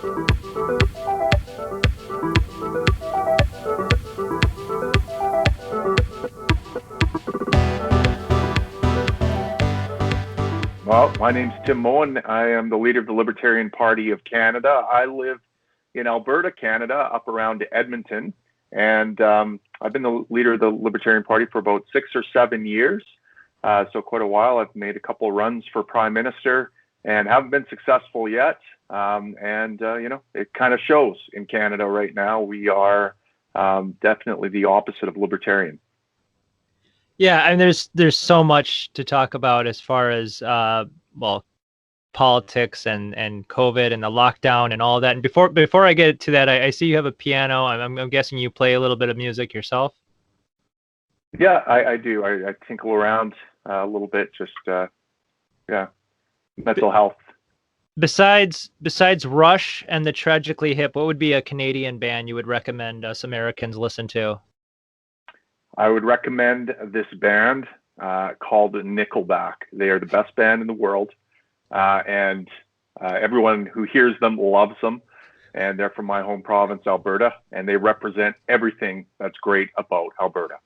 Well, my name's Tim Moen. I am the leader of the Libertarian Party of Canada. I live in Alberta, Canada, up around Edmonton. And I've been the leader of the Libertarian Party for about 6 or 7 years. So quite a while. I've made a couple of runs for Prime Minister and haven't been successful yet. It kind of shows in Canada right now. We are definitely the opposite of libertarian. Yeah, and there's so much to talk about as far as politics and COVID and the lockdown and all that. And before I get to that, I see you have a piano. I'm guessing you play a little bit of music yourself. Yeah, I do. I tinkle around a little bit. Just mental health. Besides Rush and the Tragically Hip, what would be a Canadian band you would recommend us Americans listen to? I would recommend this band called Nickelback. They are the best band in the world, and everyone who hears them loves them. And they're from my home province, Alberta, and they represent everything that's great about Alberta.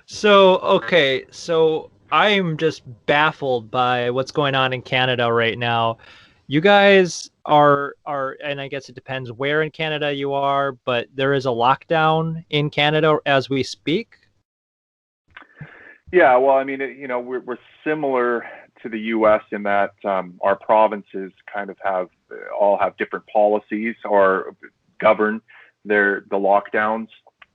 So I'm just baffled by what's going on in Canada right now. You guys are, and I guess it depends where in Canada you are, but there is a lockdown in Canada as we speak. Yeah, well, I mean, we're similar to the U.S. in that our provinces kind of all have different policies or govern the lockdowns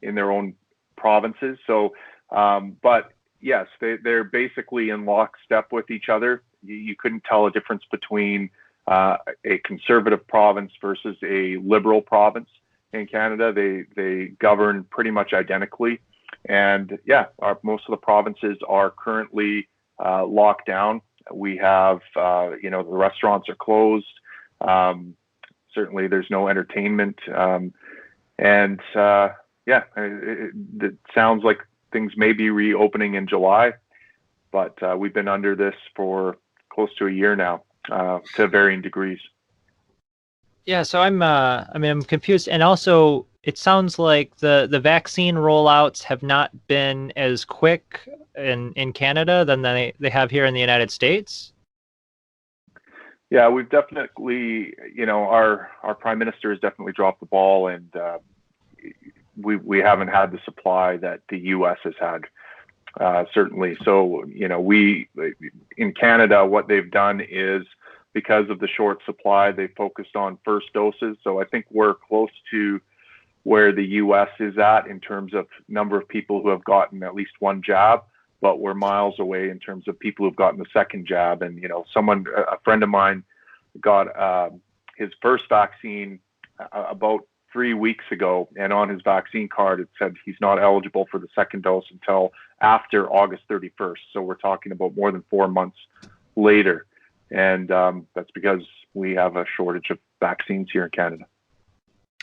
in their own provinces. So, but yes, they're basically in lockstep with each other. You couldn't tell a difference between a conservative province versus a liberal province in Canada. They govern pretty much identically. And yeah, most of the provinces are currently locked down. We have, the restaurants are closed. Certainly there's no entertainment. It sounds like things may be reopening in July, but we've been under this for close to a year now. To varying degrees. Yeah, so I'm confused, and also it sounds like the vaccine rollouts have not been as quick in Canada than they have here in the United States. Yeah, we've definitely, our Prime Minister has definitely dropped the ball, and we haven't had the supply that the U.S. has had. Certainly. So, we in Canada, what they've done is, because of the short supply, they focused on first doses. So I think we're close to where the U.S. is at in terms of number of people who have gotten at least one jab, but we're miles away in terms of people who've gotten the second jab. And, a friend of mine got his first vaccine about 3 weeks ago, and on his vaccine card, it said he's not eligible for the second dose until after August 31st. So we're talking about more than 4 months later. And that's because we have a shortage of vaccines here in Canada.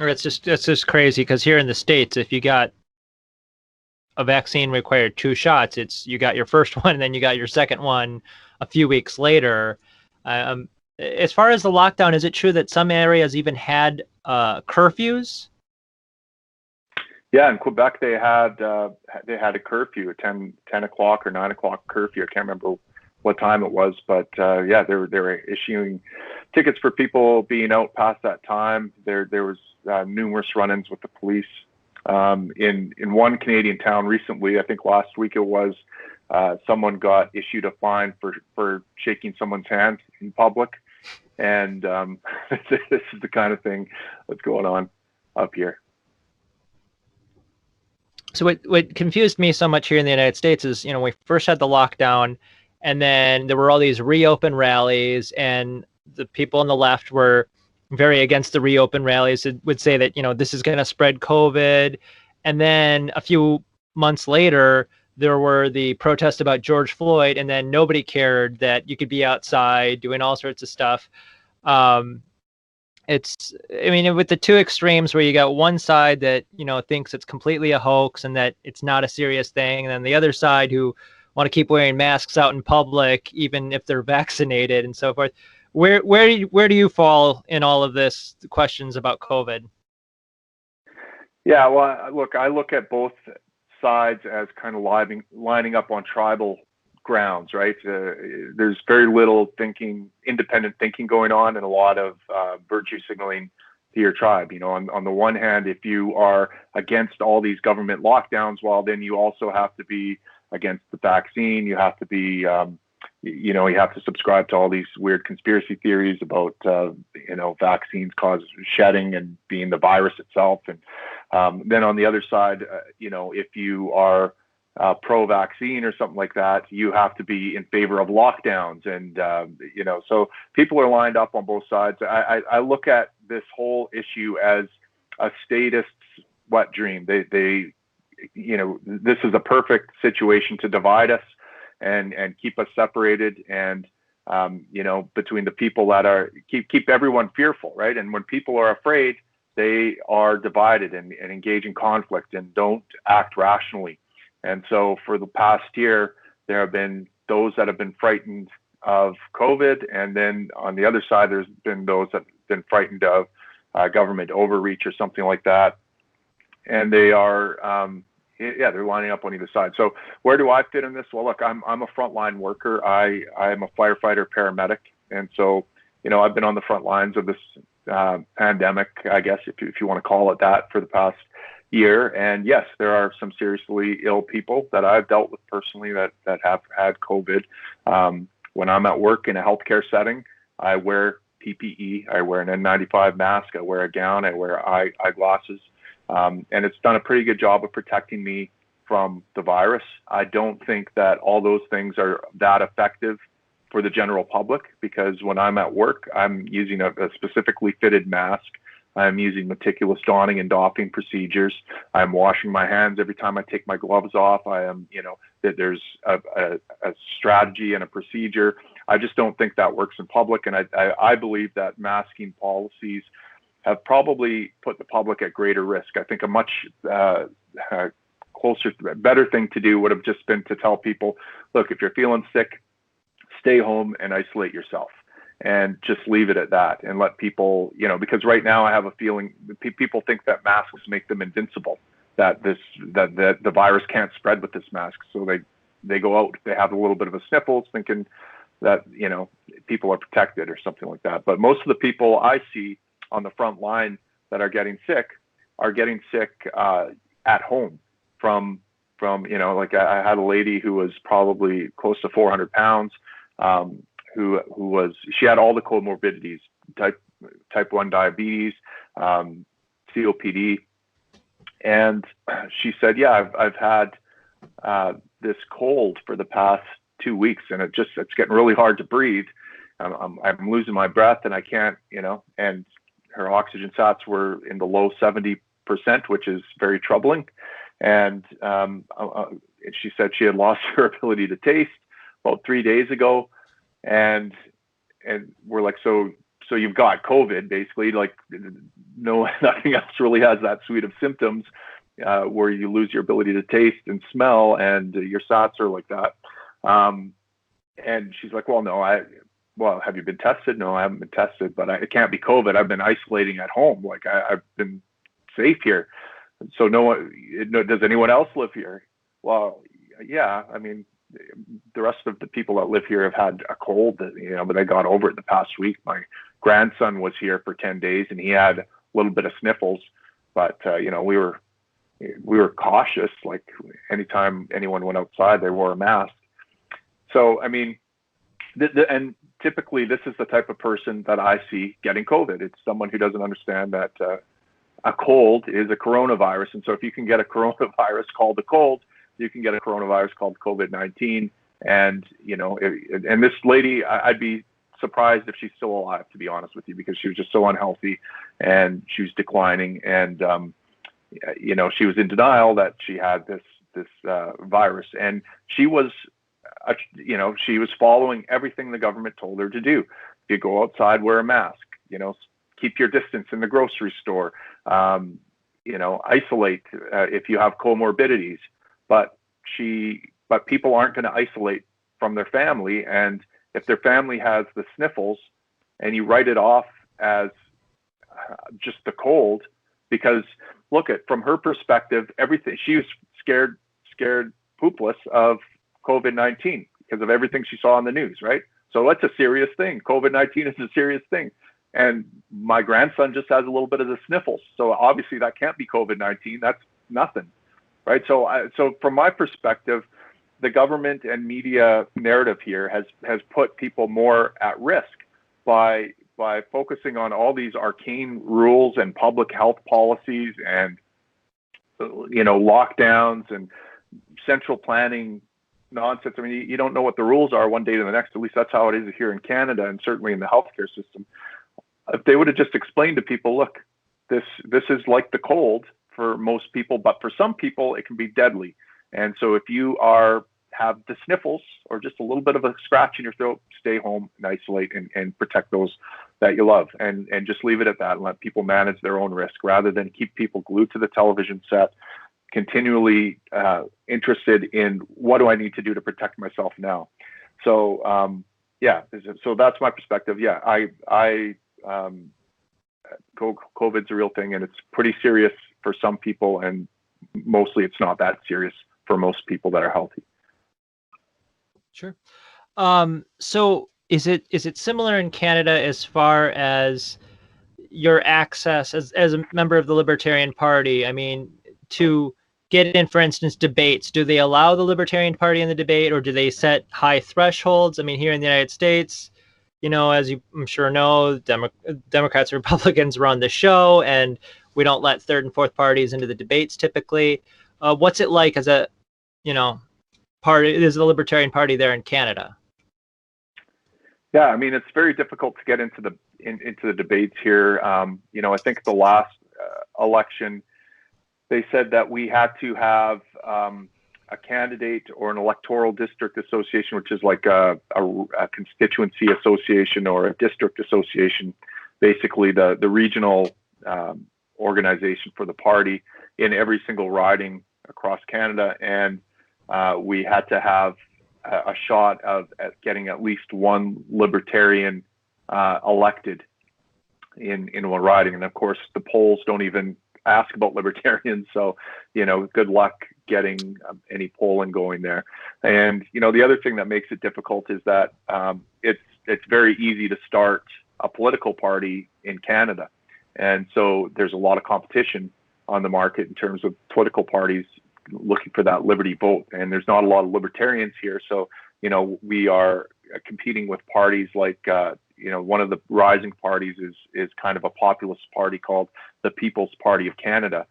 It's just crazy, because here in the States, if you got a vaccine required 2 shots, you got your first one and then you got your second one a few weeks later. As far as the lockdown, is it true that some areas even had curfews? Yeah, in Quebec they had a curfew, a 10 o'clock or 9 o'clock curfew. I can't remember what time it was, but they were issuing tickets for people being out past that time. There was numerous run-ins with the police. In one Canadian town recently, I think last week it was, someone got issued a fine for shaking someone's hand in public. And this is the kind of thing that's going on up here. So what confused me so much here in the United States is, we first had the lockdown, and then there were all these reopen rallies, and the people on the left were very against the reopen rallies. It would say that, this is going to spread COVID. And then a few months later, there were the protests about George Floyd, and then nobody cared that you could be outside doing all sorts of stuff. With the two extremes where you got one side that, thinks it's completely a hoax and that it's not a serious thing, and then the other side who want to keep wearing masks out in public, even if they're vaccinated and so forth. Where do you fall in all of this questions about COVID? Yeah, well, look, I look at both sides as kind of lining up on tribal grounds, right? There's very little independent thinking going on, and a lot of virtue signaling to your tribe. On the one hand, if you are against all these government lockdowns, well, then you also have to be against the vaccine. You have to be, you have to subscribe to all these weird conspiracy theories about, vaccines cause shedding and being the virus itself. And then on the other side, if you are pro-vaccine or something like that, you have to be in favor of lockdowns. And, so people are lined up on both sides. I look at this whole issue as a statist's wet dream. They this is a perfect situation to divide us and keep us separated. And, between the people that are keep everyone fearful, right? And when people are afraid, they are divided and engage in conflict and don't act rationally. And so for the past year, there have been those that have been frightened of COVID. And then on the other side, there's been those that have been frightened of government overreach or something like that. And they are, they're lining up on either side. So where do I fit in this? Well, look, I'm a frontline worker. I am a firefighter paramedic. And so, I've been on the front lines of this pandemic, I guess, if you want to call it that, for the past year. And yes, there are some seriously ill people that I've dealt with personally that have had COVID. When I'm at work in a healthcare setting, I wear PPE. I wear an N95 mask. I wear a gown. I wear eyeglasses. And it's done a pretty good job of protecting me from the virus. I don't think that all those things are that effective for the general public, because when I'm at work, I'm using a specifically fitted mask. I'm using meticulous donning and doffing procedures. I'm washing my hands every time I take my gloves off. I am, that there's a strategy and a procedure. I just don't think that works in public. And I believe that masking policies have probably put the public at greater risk. I think a much better thing to do would have just been to tell people, look, if you're feeling sick, stay home and isolate yourself, and just leave it at that, and let people, because right now I have a feeling people think that masks make them invincible, that the virus can't spread with this mask. So they go out, they have a little bit of a sniffles, thinking that, people are protected or something like that. But most of the people I see on the front line that are getting sick at home from, like I had a lady who was probably close to 400 pounds, she had all the comorbidities, type 1 diabetes, COPD. And she said, yeah, I've had this cold for the past 2 weeks, and it's getting really hard to breathe. I'm losing my breath, and I can't, and her oxygen sats were in the low 70%, which is very troubling. And she said she had lost her ability to taste about 3 days ago. And we're like, so you've got COVID, basically. Like, no, nothing else really has that suite of symptoms where you lose your ability to taste and smell, and your SATs are like that. And she's like, well, no, have you been tested? No, I haven't been tested, but it can't be COVID. I've been isolating at home. Like, I've been safe here. So does anyone else live here? Well, yeah, I mean, the rest of the people that live here have had a cold, but they got over it the past week. My grandson was here for 10 days and he had a little bit of sniffles, but we were cautious. Like, anytime anyone went outside, they wore a mask. So, I mean, and typically this is the type of person that I see getting COVID. It's someone who doesn't understand that a cold is a coronavirus. And so if you can get a coronavirus called a cold, you can get a coronavirus called COVID-19. And, and this lady, I'd be surprised if she's still alive, to be honest with you, because she was just so unhealthy and she was declining. And, she was in denial that she had this virus. And she was, she was following everything the government told her to do. If you go outside, wear a mask, keep your distance in the grocery store, isolate if you have comorbidities. But people aren't going to isolate from their family. And if their family has the sniffles, and you write it off as just the cold, because look at, from her perspective, everything, she was scared poopless of COVID-19 because of everything she saw on the news, right? So that's a serious thing. COVID-19 is a serious thing. And my grandson just has a little bit of the sniffles. So obviously that can't be COVID-19. That's nothing, right? So from my perspective, the government and media narrative here has put people more at risk by focusing on all these arcane rules and public health policies and, lockdowns and central planning nonsense. I mean, you don't know what the rules are one day to the next. At least that's how it is here in Canada, and certainly in the healthcare system. If they would have just explained to people, look, this is like the cold for most people, but for some people it can be deadly. And so if you have the sniffles or just a little bit of a scratch in your throat, stay home and isolate and protect those that you love, and just leave it at that and let people manage their own risk, rather than keep people glued to the television set, continually interested in what do I need to do to protect myself now. So so that's my perspective. Yeah, COVID's a real thing, and it's pretty serious for some people, and mostly it's not that serious for most people that are healthy. Sure. So is it similar in Canada as far as your access as a member of the Libertarian Party? I mean, to get in, for instance, debates, do they allow the Libertarian Party in the debate, or do they set high thresholds? I mean, here in the United States, as you I'm sure know, Democrats and Republicans run the show, and we don't let third and fourth parties into the debates typically. What's it like as a, party? Is the Libertarian Party there in Canada? Yeah, I mean, it's very difficult to get into the debates here. I think the last election, they said that we had to have a candidate or an electoral district association, which is like a constituency association or a district association, basically the regional organization for the party in every single riding across Canada. And we had to have a shot at getting at least one Libertarian elected in one riding. And of course, the polls don't even ask about Libertarians. So, good luck getting any polling going there. And, the other thing that makes it difficult is that it's very easy to start a political party in Canada. And so there's a lot of competition on the market in terms of political parties looking for that liberty vote. And there's not a lot of libertarians here. So, we are competing with parties like, one of the rising parties is kind of a populist party called the People's Party of Canada.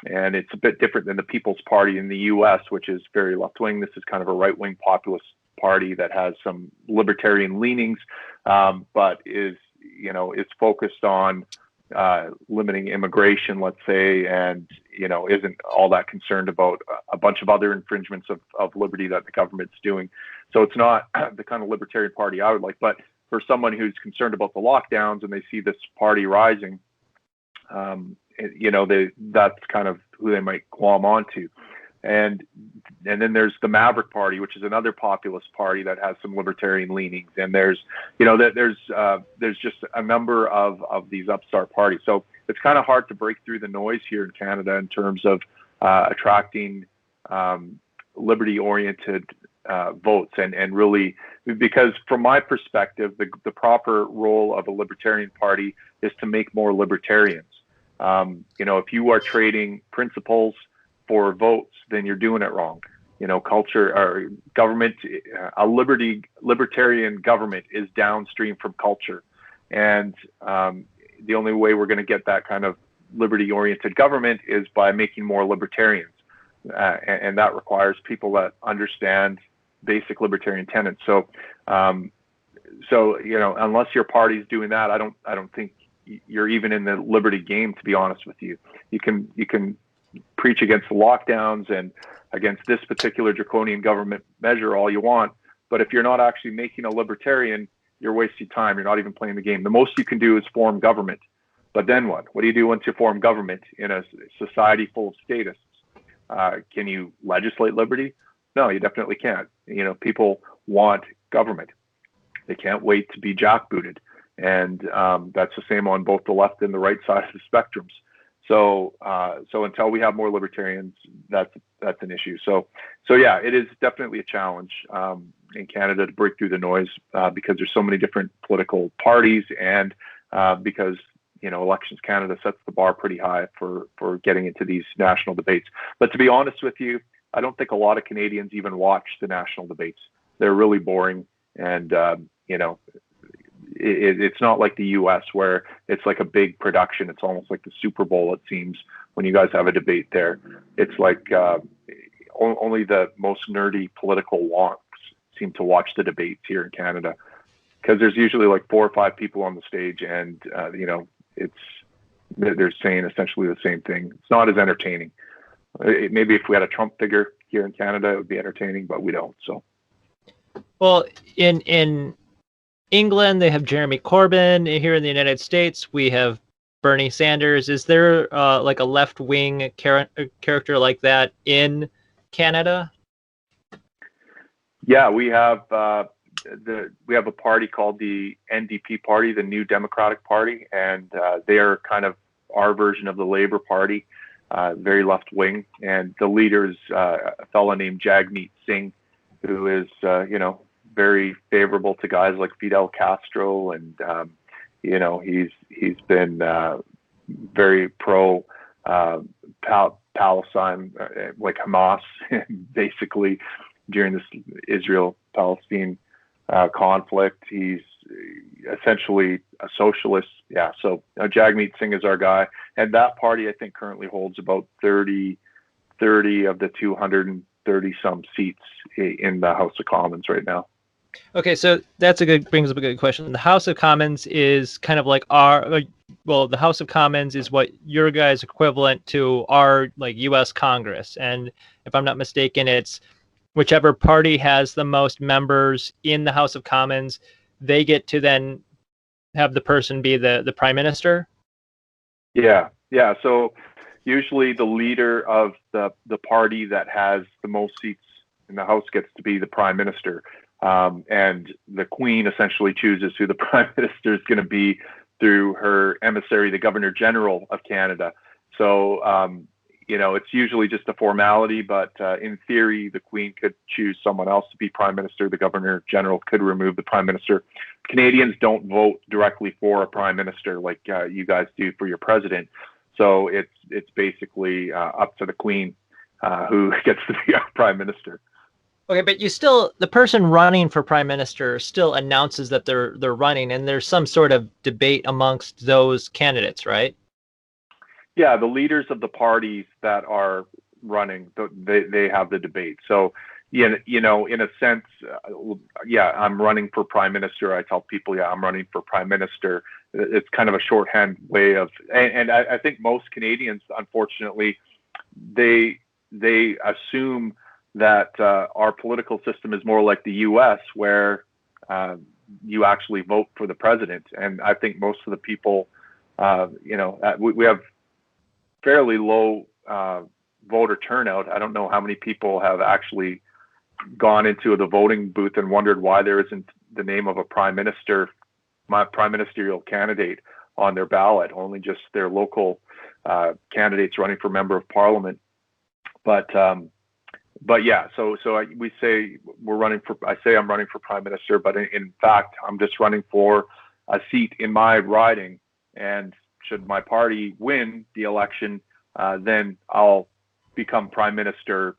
And it's a bit different than the People's Party in the US, which is very left-wing. This is kind of a right-wing populist party that has some libertarian leanings, but is focused on limiting immigration, let's say, and isn't all that concerned about a bunch of other infringements of liberty that the government's doing. So it's not the kind of libertarian party I would like. But for someone who's concerned about the lockdowns and they see this party rising, that's kind of who they might glom onto. And then there's the Maverick Party, which is another populist party that has some libertarian leanings. And there's just a number of these upstart parties. So it's kind of hard to break through the noise here in Canada in terms of attracting liberty-oriented votes, and really, because from my perspective, the proper role of a Libertarian Party is to make more libertarians. If you are trading principles for votes, then you're doing it wrong. Culture or government, a libertarian government is downstream from culture. And the only way we're going to get that kind of liberty-oriented government is by making more libertarians. And that requires people that understand basic libertarian tenets. So, unless your party's doing that, I don't think you're even in the liberty game, to be honest with you. You can preach against the lockdowns and against this particular draconian government measure all you want, but if you're not actually making a libertarian, you're wasting time. You're not even playing the game. The most you can do is form government. But then what? What do you do once you form government in a society full of statists? Can you legislate liberty? No, you definitely can't. People want government. They can't wait to be jackbooted. and that's the same on both the left and the right side of the spectrums. So until we have more libertarians, that's an issue. So yeah, it is definitely a challenge in Canada to break through the noise because there's so many different political parties, and because Elections Canada sets the bar pretty high for getting into these national debates. But to be honest with you, I don't think a lot of Canadians even watch the national debates. They're really boring, and it's not like the US where it's like a big production. It's almost like the Super Bowl, it seems, when you guys have a debate there. It's like only the most nerdy political wonks seem to watch the debates here in Canada, because there's usually like 4 or 5 people on the stage, and they're saying essentially the same thing. It's not as entertaining. Maybe if we had a Trump figure here in Canada, it would be entertaining, but we don't. So, well, in England, they have Jeremy Corbyn. Here in the United States, we have Bernie Sanders. Is there like a left-wing character like that in Canada? Yeah, we have a party called the NDP Party, the New Democratic Party, and they are kind of our version of the Labour Party, very left-wing. And the leader is a fellow named Jagmeet Singh, who is very favorable to guys like Fidel Castro, and he's been very pro Palestine, like Hamas, basically during this Israel-Palestine conflict. He's essentially a socialist. Yeah, so Jagmeet Singh is our guy, and that party I think currently holds about 30 of the 230 some seats in the House of Commons right now. Okay, so brings up a good question. The House of Commons is kind of like the House of Commons is what your guys' equivalent to our like U.S. Congress, and if I'm not mistaken, it's whichever party has the most members in the House of Commons, they get to then have the person be the prime minister. Yeah. So usually the leader of the party that has the most seats in the House gets to be the prime minister. And the Queen essentially chooses who the prime minister is going to be through her emissary, the Governor General of Canada. So, it's usually just a formality, but in theory, the Queen could choose someone else to be prime minister. The Governor General could remove the prime minister. Canadians don't vote directly for a prime minister like you guys do for your president. So it's basically up to the Queen who gets to be our prime minister. Okay, but the person running for prime minister still announces that they're running, and there's some sort of debate amongst those candidates, right? Yeah, the leaders of the parties that are running, they have the debate. So, in a sense, I'm running for prime minister. I tell people, I'm running for prime minister. It's kind of a shorthand way of, and I think most Canadians, unfortunately, they assume that our political system is more like the U.S., where you actually vote for the president. And I think most of the people, we have fairly low voter turnout. I don't know how many people have actually gone into the voting booth and wondered why there isn't the name of a prime ministerial candidate on their ballot, only just their local candidates running for member of parliament. But yeah, so we say I say I'm running for prime minister, but in fact, I'm just running for a seat in my riding. And should my party win the election, then I'll become prime minister,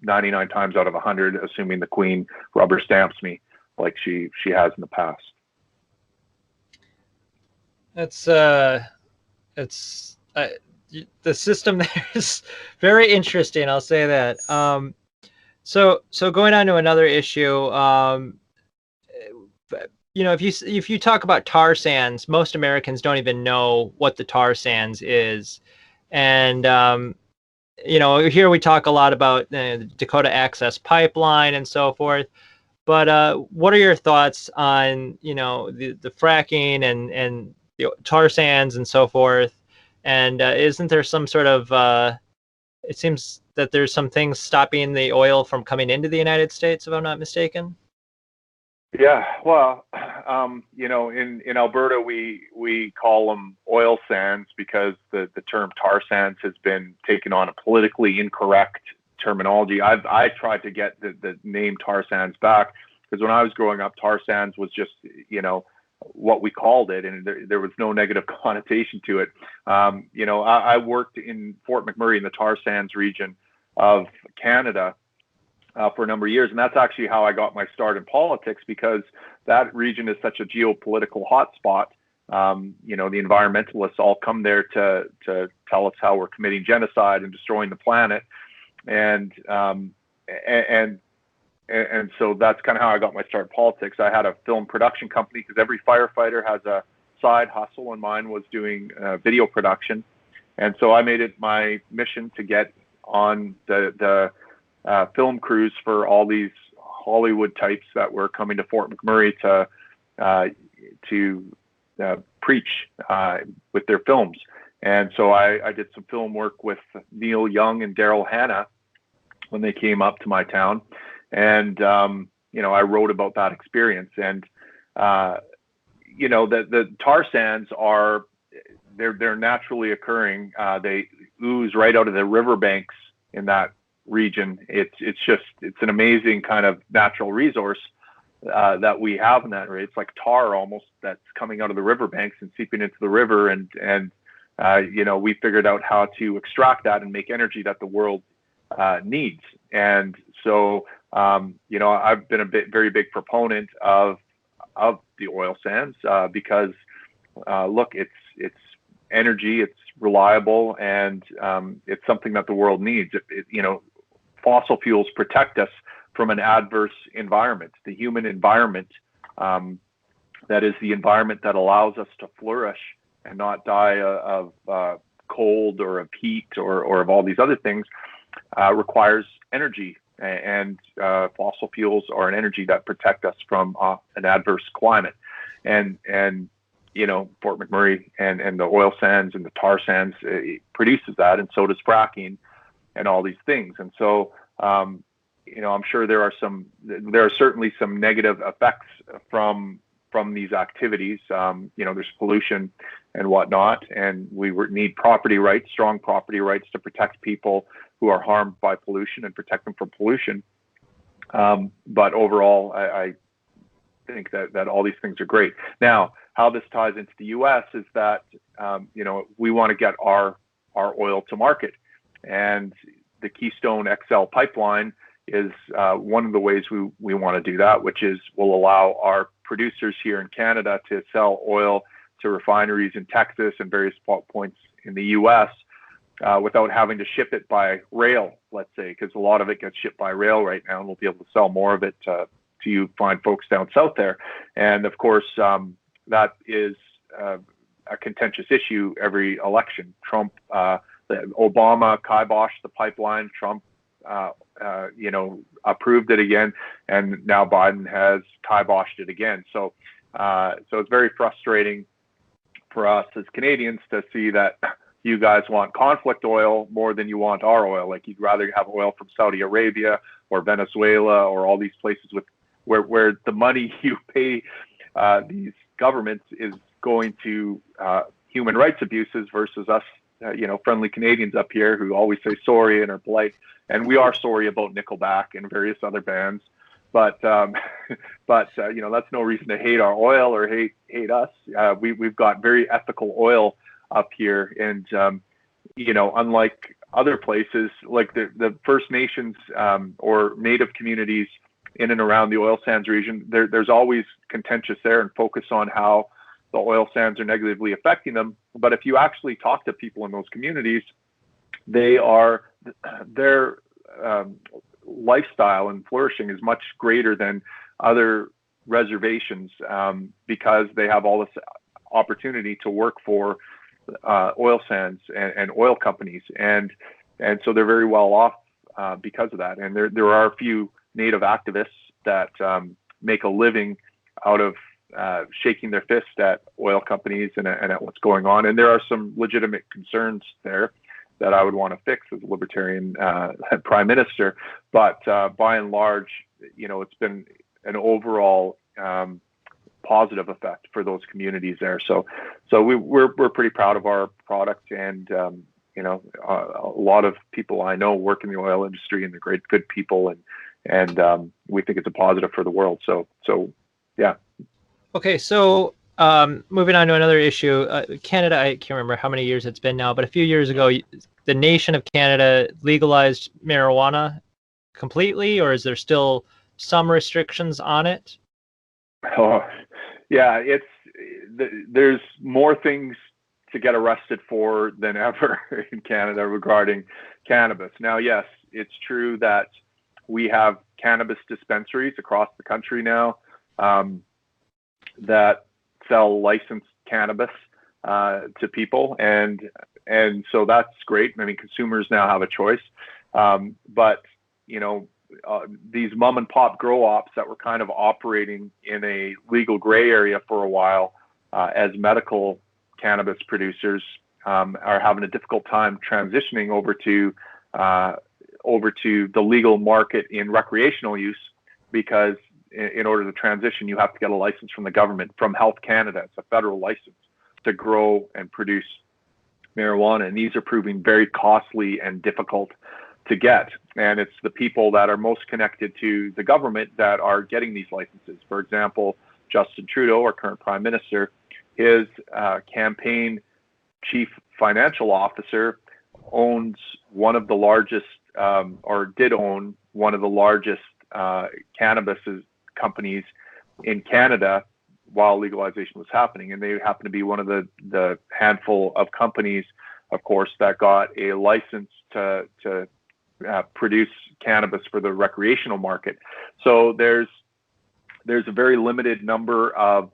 99 times out of 100, assuming the Queen rubber stamps me like she has in the past. The system there is very interesting. I'll say that. So going on to another issue, if you talk about tar sands, most Americans don't even know what the tar sands is, and here we talk a lot about the Dakota Access Pipeline and so forth. But what are your thoughts on the fracking and the tar sands and so forth? And isn't there some sort of it seems that there's some things stopping the oil from coming into the United States, if I'm not mistaken? Yeah, well, in Alberta, we call them oil sands because the term tar sands has been taken on a politically incorrect terminology. I tried to get the name tar sands back because when I was growing up, tar sands was just what we called it, and there was no negative connotation to it. I worked in Fort McMurray in the tar sands region of Canada for a number of years. And that's actually how I got my start in politics, because that region is such a geopolitical hotspot. The environmentalists all come there to tell us how we're committing genocide and destroying the planet. And so that's kind of how I got my start in politics. I had a film production company because every firefighter has a side hustle, and mine was doing video production. And so I made it my mission to get on the film crews for all these Hollywood types that were coming to Fort McMurray to preach with their films. And so I did some film work with Neil Young and Daryl Hannah when they came up to my town. And, I wrote about that experience. And, the tar sands they're naturally occurring. They ooze right out of the riverbanks in that region. It's an amazing kind of natural resource that we have in that area. It's like tar almost that's coming out of the riverbanks and seeping into the river. And we figured out how to extract that and make energy that the world needs. And so, I've been very big proponent of the oil sands because look, it's energy, it's reliable, and it's something that the world needs. Fossil fuels protect us from an adverse environment, the human environment. That is the environment that allows us to flourish and not die of cold or of heat or of all these other things, requires energy. And fossil fuels are an energy that protect us from an adverse climate. And Fort McMurray and the oil sands and the tar sands produces that, and so does fracking and all these things. And so, I'm sure there are certainly some negative effects from these activities. There's pollution and whatnot, and we need property rights, strong property rights to protect people who are harmed by pollution and protect them from pollution. But overall, I think that all these things are great. Now, how this ties into the U.S. is that, we want to get our oil to market. And the Keystone XL pipeline is one of the ways we want to do that, which is we'll allow our producers here in Canada to sell oil to refineries in Texas and various points in the U.S. Without having to ship it by rail, let's say, because a lot of it gets shipped by rail right now, and we'll be able to sell more of it to you fine folks down south there. And of course, that is a contentious issue every election. Obama kiboshed the pipeline. Trump, approved it again, and now Biden has kiboshed it again. So it's very frustrating for us as Canadians to see that you guys want conflict oil more than you want our oil. Like, you'd rather have oil from Saudi Arabia or Venezuela or all these places where the money you pay these governments is going to human rights abuses versus us, friendly Canadians up here who always say sorry and are polite. And we are sorry about Nickelback and various other bands, but that's no reason to hate our oil or hate us. We've got very ethical oil up here, and unlike other places like the First Nations or Native communities in and around the oil sands region, there's always contentious there and focus on how the oil sands are negatively affecting them. But if you actually talk to people in those communities, their lifestyle and flourishing is much greater than other reservations because they have all this opportunity to work for oil sands and oil companies, and so they're very well off because of that. And there are a few Native activists that make a living out of shaking their fist at oil companies and at what's going on. And there are some legitimate concerns there that I would want to fix as a Libertarian Prime Minister. But by and large, it's been an overall positive effect for those communities there. So we're pretty proud of our product, and a lot of people I know work in the oil industry, and they're good people, and we think it's a positive for the world. So yeah. Okay, so moving on to another issue, Canada, I can't remember how many years it's been now, but a few years ago, the nation of Canada legalized marijuana completely, or is there still some restrictions on it? Oh, yeah, there's more things to get arrested for than ever in Canada regarding cannabis. Now, yes, it's true that we have cannabis dispensaries across the country now that sell licensed cannabis to people, and so that's great. I mean, consumers now have a choice, but these mom and pop grow ops that were kind of operating in a legal gray area for a while as medical cannabis producers are having a difficult time transitioning over to the legal market in recreational use, because in order to transition, you have to get a license from the government, from Health Canada. It's a federal license to grow and produce marijuana, and these are proving very costly and difficult to get. And it's the people that are most connected to the government that are getting these licenses. For example, Justin Trudeau, our current prime minister, his campaign chief financial officer owns one of the largest, or did own one of the largest cannabis companies in Canada while legalization was happening. And they happen to be one of the handful of companies, of course, that got a license to produce cannabis for the recreational market. So there's a very limited number of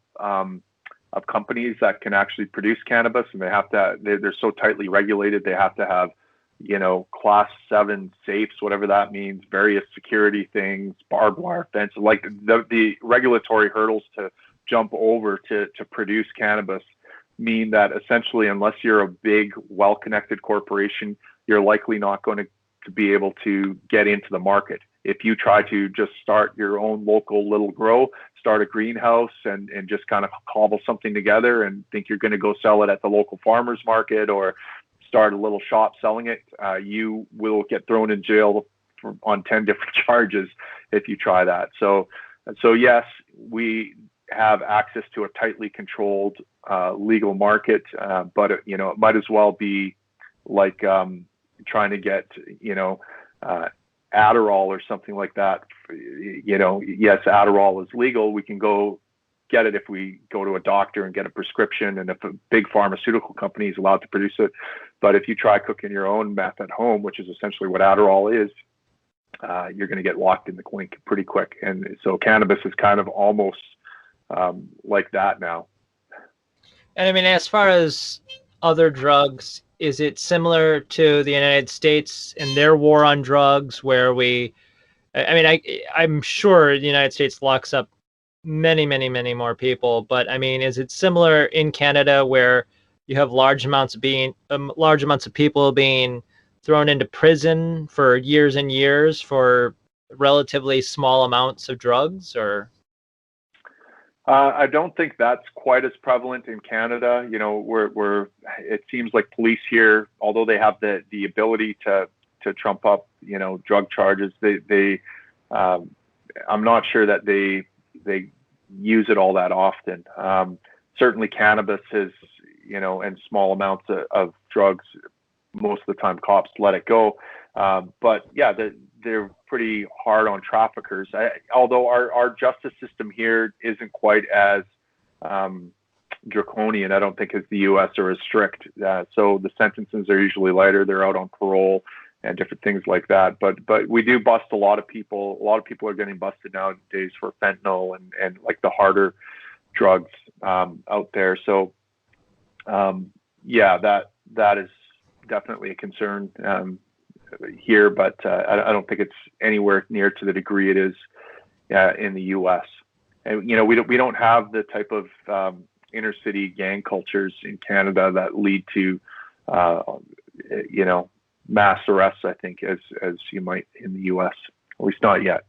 companies that can actually produce cannabis, and they're so tightly regulated. They have to have, class 7 safes, whatever that means, various security things, barbed wire fence, like the regulatory hurdles to jump over to produce cannabis mean that essentially, unless you're a big, well-connected corporation, you're likely not going to be able to get into the market. If you try to just start your own local little grow, start a greenhouse and just kind of cobble something together and think you're going to go sell it at the local farmer's market or start a little shop selling it, you will get thrown in jail on 10 different charges if you try that. So yes, we have access to a tightly controlled legal market, but it might as well be like trying to get Adderall or something like that. Yes, Adderall is legal. We can go get it if we go to a doctor and get a prescription, and if a big pharmaceutical company is allowed to produce it. But if you try cooking your own meth at home, which is essentially what Adderall is, you're going to get locked in the clink pretty quick. And so cannabis is kind of almost like that now. And I mean, as far as other drugs, is it similar to the United States and their war on drugs, where I'm sure the United States locks up many, many, many more people, but I mean, is it similar in Canada where you have large amounts of people being thrown into prison for years and years for relatively small amounts of drugs, or? I don't think that's quite as prevalent in Canada. It seems like police here, although they have the ability to trump up, drug charges, I'm not sure that they use it all that often. Certainly cannabis is, and small amounts of drugs, most of the time cops let it go. But yeah, they're pretty hard on traffickers. Although our justice system here isn't quite as draconian, I don't think, as the U.S. or as strict. So the sentences are usually lighter. They're out on parole and different things like that. But we do bust a lot of people. A lot of people are getting busted nowadays for fentanyl and like the harder drugs out there. So yeah, that is definitely a concern here, but I don't think it's anywhere near to the degree it is in the U.S. And we don't have the type of inner city gang cultures in Canada that lead to mass arrests, I think, as you might in the U.S. At least not yet.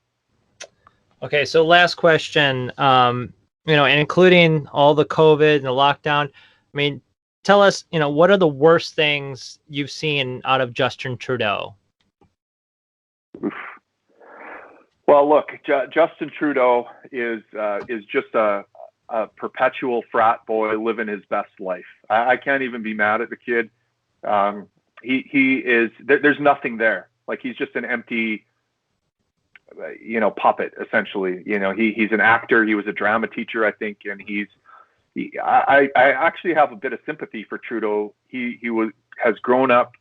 Okay, so last question, and including all the COVID and the lockdown, I mean, tell us, what are the worst things you've seen out of Justin Trudeau? Oof. Well, look, Justin Trudeau is just a perpetual frat boy living his best life. I can't even be mad at the kid. He is. There's nothing there. Like, he's just an empty, puppet essentially. He's an actor. He was a drama teacher, I think, and I actually have a bit of sympathy for Trudeau. He has grown up,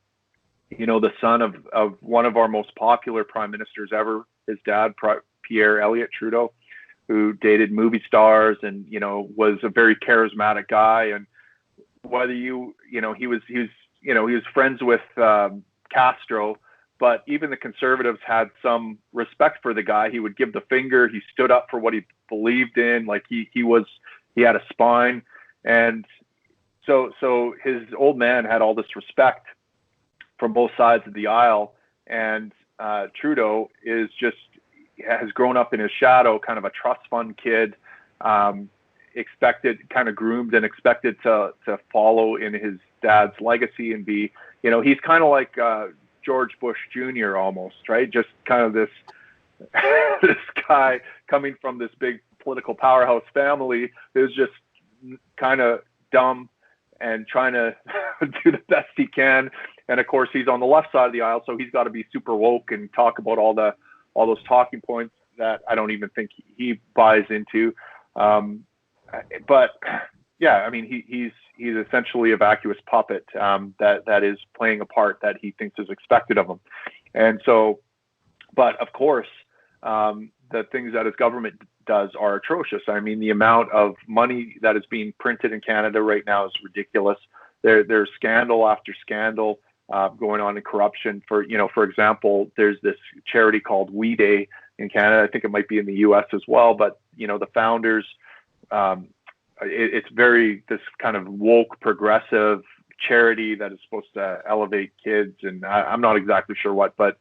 the son of one of our most popular prime ministers ever. His dad, Pierre Elliott Trudeau, who dated movie stars and was a very charismatic guy. And whether he was friends with Castro, but even the conservatives had some respect for the guy. He would give the finger. He stood up for what he believed in. Like, he had a spine. And so his old man had all this respect from both sides of the aisle. And Trudeau has grown up in his shadow, kind of a trust fund kid, expected, kind of groomed and expected to follow in his dad's legacy and be, he's kind of like George Bush Jr. almost, right? Just kind of this this guy coming from this big political powerhouse family who's just kind of dumb and trying to do the best he can. And of course, he's on the left side of the aisle, so he's got to be super woke and talk about all those talking points that I don't even think he buys into. But yeah, I mean, he's essentially a vacuous puppet that is playing a part that he thinks is expected of him. And so, but of course, the things that his government does are atrocious. I mean, the amount of money that is being printed in Canada right now is ridiculous. There's scandal after scandal going on in corruption. For example, there's this charity called We Day in Canada. I think it might be in the U.S. as well. But the founders, it's very this kind of woke, progressive charity that is supposed to elevate kids, and I'm not exactly sure what, but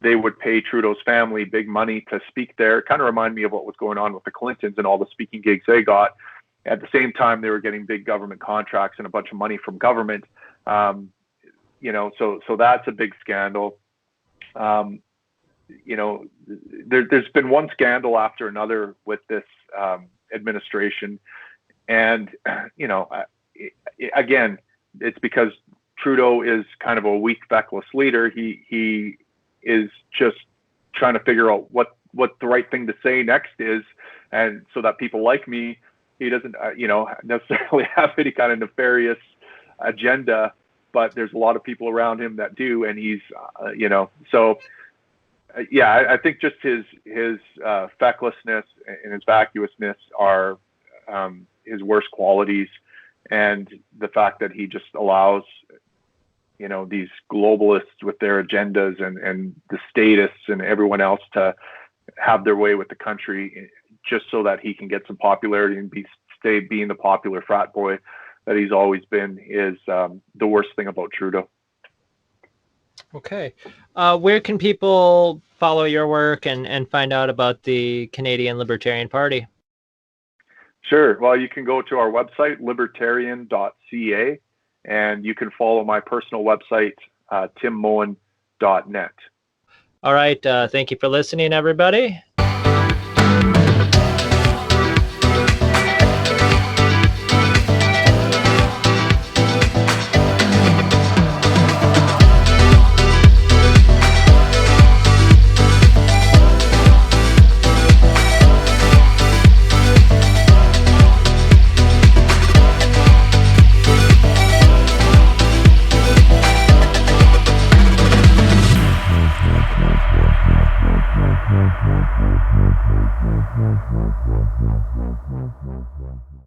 they would pay Trudeau's family big money to speak there. It kind of reminded me of what was going on with the Clintons and all the speaking gigs they got. At the same time, they were getting big government contracts and a bunch of money from government. So that's a big scandal. There's been one scandal after another with this administration. And, again, it's because Trudeau is kind of a weak, feckless leader. He is just trying to figure out what the right thing to say next is. And so that people like me, he doesn't, necessarily have any kind of nefarious agenda, but there's a lot of people around him that do. And he's, I think just his fecklessness and his vacuousness are his worst qualities. And the fact that he just allows, these globalists with their agendas and the statists and everyone else to have their way with the country just so that he can get some popularity and stay being the popular frat boy that he's always been is the worst thing about Trudeau. Okay. Where can people follow your work and find out about the Canadian Libertarian Party? Sure. Well, you can go to our website, libertarian.ca, and you can follow my personal website, timmoen.net. All right. Thank you for listening, everybody.